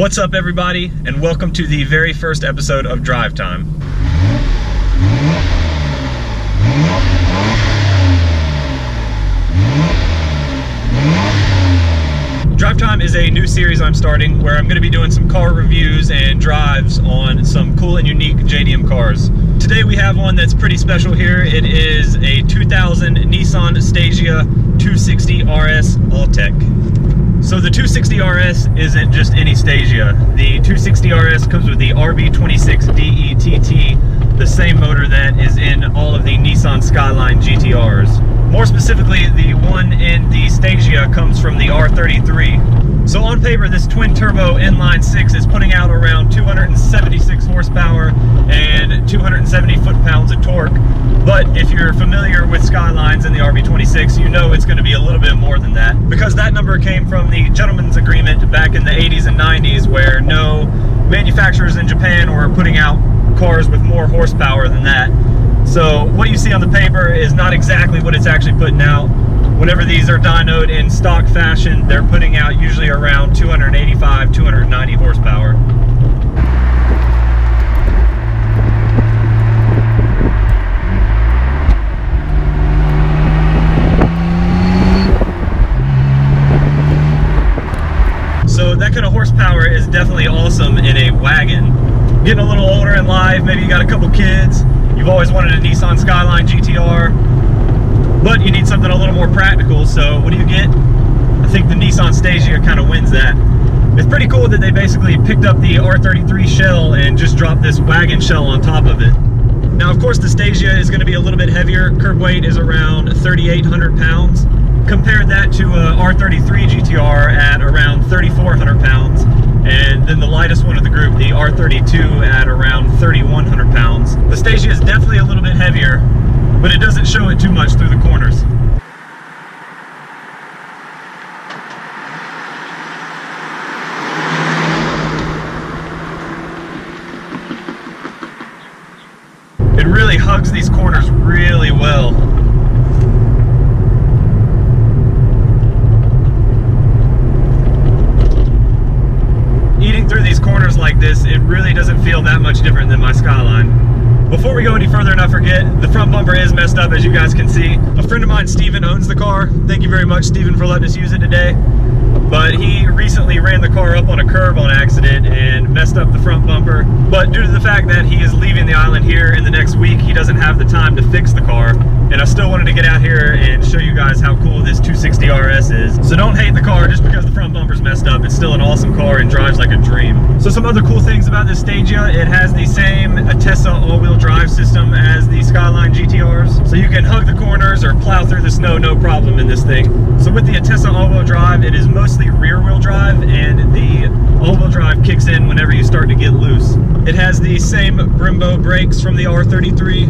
What's up, everybody, and welcome to the very first episode of DriveTime. DriveTime is a new series I'm starting where I'm going to be doing some car reviews and drives on some cool and unique JDM cars. Today we have one that's pretty special here. It is a 2000 Nissan Stagea 260RS Autech. So the 260RS isn't just any Stagea. The 260RS comes with the RB26 DETT, the same motor that is in all of the Nissan Skyline GTRs. More specifically, the one in the Stagea comes from the R33. So on paper, this twin-turbo inline 6 is putting out around 276 horsepower and 270 foot-pounds of torque. But if you're familiar with Skylines and the RB26, you know it's going to be a little bit more than that, because that number came from the gentleman's agreement back in the 80s and 90s, where no manufacturers in Japan were putting out cars with more horsepower than that. So what you see on the paper is not exactly what it's actually putting out. Whenever these are dynoed in stock fashion, they're putting out usually around 285, 290 horsepower. So that kind of horsepower is definitely awesome in a wagon. Getting a little older in life, maybe you got a couple kids, you've always wanted a Nissan Skyline GTR, but you need something a little more practical, so what do you get? I think the Nissan Stagea kind of wins that. It's pretty cool that they basically picked up the R33 shell and just dropped this wagon shell on top of it. Now, of course, the Stagea is going to be a little bit heavier. Curb weight is around 3,800 pounds. Compare that to a R33 GTR at around 3,400 pounds. And then the lightest one of the group, the R32, at around 3,100 pounds. The Stagea is definitely a little bit heavier, but it doesn't show it too much through the corners. It really hugs these corners really well. Through these corners like this, it really doesn't feel that much different than my Skyline. Before we go any further, and I forget, the front bumper is messed up, as you guys can see. A friend of mine, Steven, owns the car. Thank you very much, Steven, for letting us use it today. But he recently ran the car up on a curb on accident and messed up the front bumper. But due to the fact that he is leaving the island here in the next week, he doesn't have the time to fix the car. And I still wanted to get out here and show you guys how cool this 260RS is. So don't hate the car just because the front bumper's messed up. It's still an awesome car and drives like a dream. So some other cool things about this Stagea: it has the same Atessa all-wheel drive system as the Skyline GTRs. So you can hug the corners or plow through the snow no problem in this thing. So with the Atessa all-wheel drive, it is mostly rear-wheel drive, and the all-wheel drive kicks in whenever you start to get loose. It has the same Brembo brakes from the R33.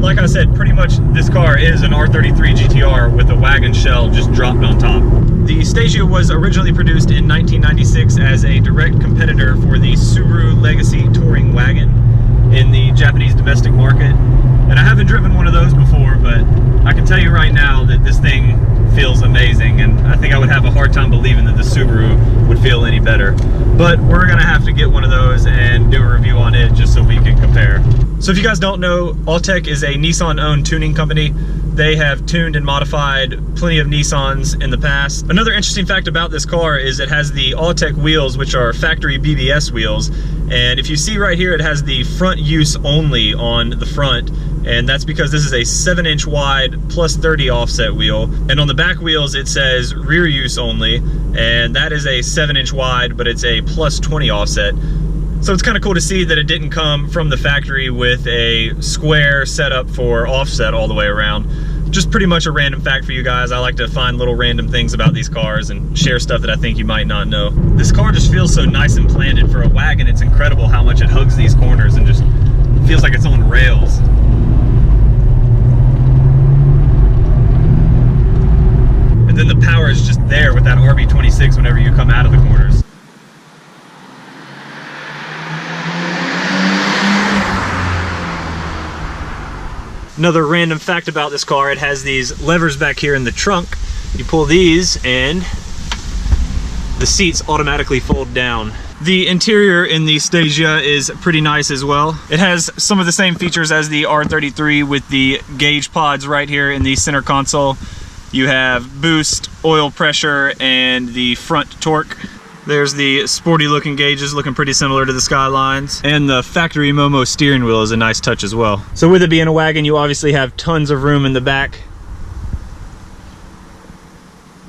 Like I said, pretty much this car is an R33 GTR with a wagon shell just dropped on top. The Stagea was originally produced in 1996 as a direct competitor for the Subaru Legacy touring wagon in the Japanese domestic market. And I haven't driven one of those before, but I can tell you right now that this thing feels amazing, and I think I would have a hard time believing that the Subaru would feel any better. But we're gonna have to get one of those and do a review on it just so we can compare. So if you guys don't know, Autech is a Nissan-owned tuning company. They have tuned and modified plenty of Nissans in the past. Another interesting fact about this car is it has the Autech wheels, which are factory BBS wheels. And if you see right here, it has the front use only on the front. And that's because this is a 7-inch wide plus 30 offset wheel. And on the back wheels, it says rear use only. And that is a 7-inch wide, but it's a plus 20 offset. So it's kind of cool to see that it didn't come from the factory with a square setup for offset all the way around. Just pretty much a random fact for you guys. I like to find little random things about these cars and share stuff that I think you might not know. This car just feels so nice and planted. For a wagon, it's incredible how much it hugs these corners and just feels like it's on rails. And then the power is just there with that RB26 whenever you come out of the corners. Another random fact about this car, it has these levers back here in the trunk. You pull these and the seats automatically fold down. The interior in the Stagea is pretty nice as well. It has some of the same features as the R33 with the gauge pods right here in the center console. You have boost, oil pressure, and the front torque. There's the sporty looking gauges, looking pretty similar to the Skylines. And the factory Momo steering wheel is a nice touch as well. So with it being a wagon, you obviously have tons of room in the back.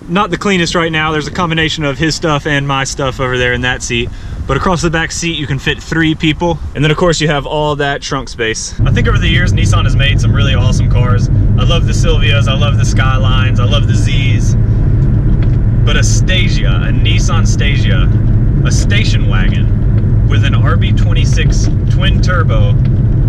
Not the cleanest right now. There's a combination of his stuff and my stuff over there in that seat. But across the back seat, you can fit 3 people. And then of course you have all that trunk space. I think over the years, Nissan has made some really awesome cars. I love the Silvias, I love the Skylines, I love the Z's. But a Stagea, a Nissan Stagea, a station wagon with an RB26 twin turbo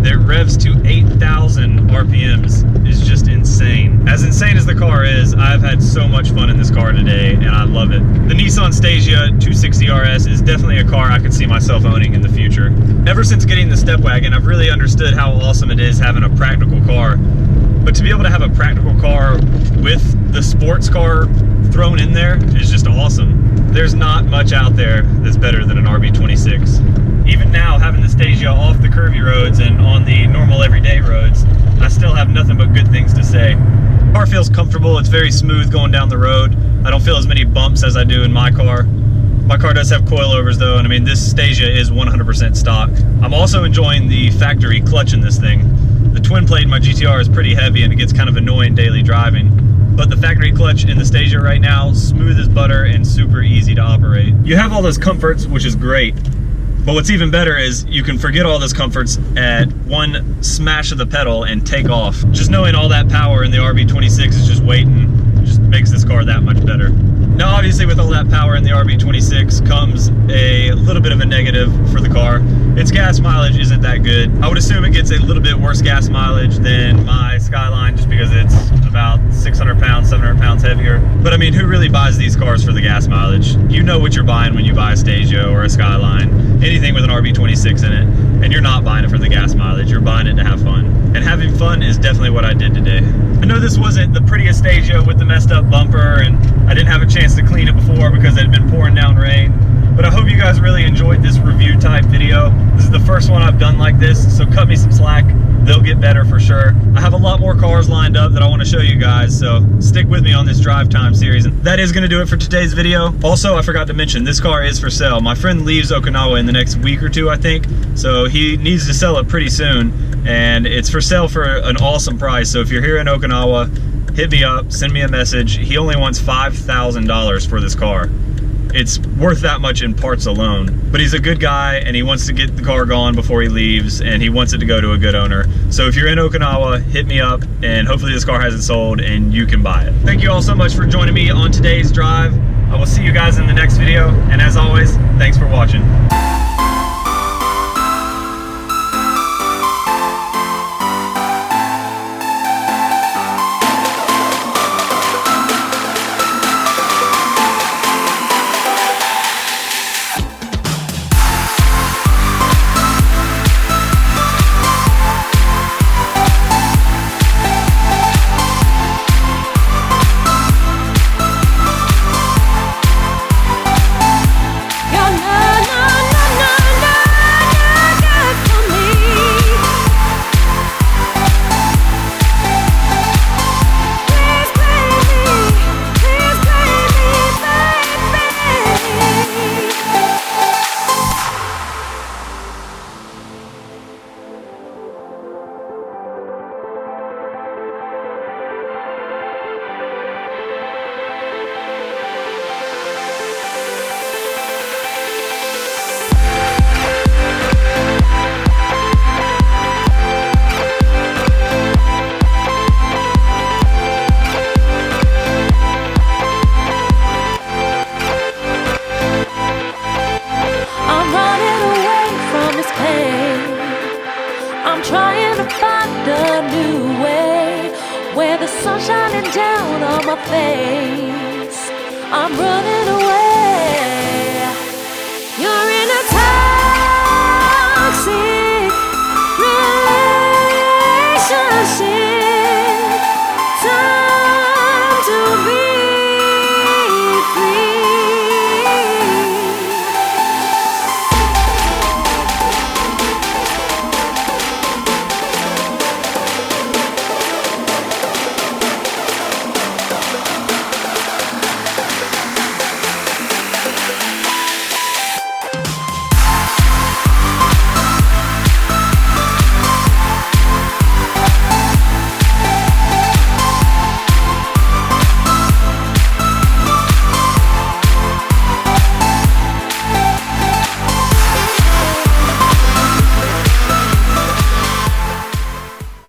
that revs to 8,000 RPMs is just insane. As insane as the car is, I've had so much fun in this car today, and I love it. The Nissan Stagea 260RS is definitely a car I could see myself owning in the future. Ever since getting the step wagon, I've really understood how awesome it is having a practical car. But to be able to have a practical car with the sports car thrown in there is just awesome. There's not much out there that's better than an RB26. Even now, having the Stagea off the curvy roads and on the normal everyday roads, I still have nothing but good things to say. The car feels comfortable, it's very smooth going down the road. I don't feel as many bumps as I do in my car. My car does have coilovers though, and I mean this Stagea is 100% stock. I'm also enjoying the factory clutch in this thing. The twin plate in my GTR is pretty heavy and it gets kind of annoying daily driving. But the factory clutch in the Stagea right now, smooth as butter and super easy to operate. You have all those comforts, which is great. But what's even better is you can forget all those comforts at one smash of the pedal and take off. Just knowing all that power in the RB26 is just waiting, just makes this car that much better. Now obviously with all that power in the RB26 comes a little bit of a negative for the car. Its gas mileage isn't that good. I would assume it gets a little bit worse gas mileage than my Skyline just because it's about 600 pounds, 700 pounds heavier. But I mean, who really buys these cars for the gas mileage? You know what you're buying when you buy a Stagea or a Skyline, anything with an RB26 in it, and you're not buying it for the gas mileage, you're buying it to have fun. And having fun is definitely what I did today. I know this wasn't the prettiest Stagea with the messed up bumper, and I didn't have a chance to clean it before because it had been pouring down rain. But I hope you guys really enjoyed this review type video. This is the first one I've done like this, so cut me some slack. They'll get better for sure. I have a lot more cars lined up that I want to show you guys, so stick with me on this drive time series. And that is going to do it for today's video. Also, I forgot to mention, this car is for sale. My friend leaves Okinawa in the next week or two, I think, so he needs to sell it pretty soon, and it's for sale for an awesome price. So if you're here in Okinawa, hit me up, send me a message. He only wants $5,000 for this car. It's worth that much in parts alone, but he's a good guy and he wants to get the car gone before he leaves, and he wants it to go to a good owner. So if you're in Okinawa, hit me up, and hopefully this car hasn't sold and you can buy it. Thank you all so much for joining me on today's drive. I will see you guys in the next video, and as always, thanks for watching. Where the sun's shining down on my face, I'm running away.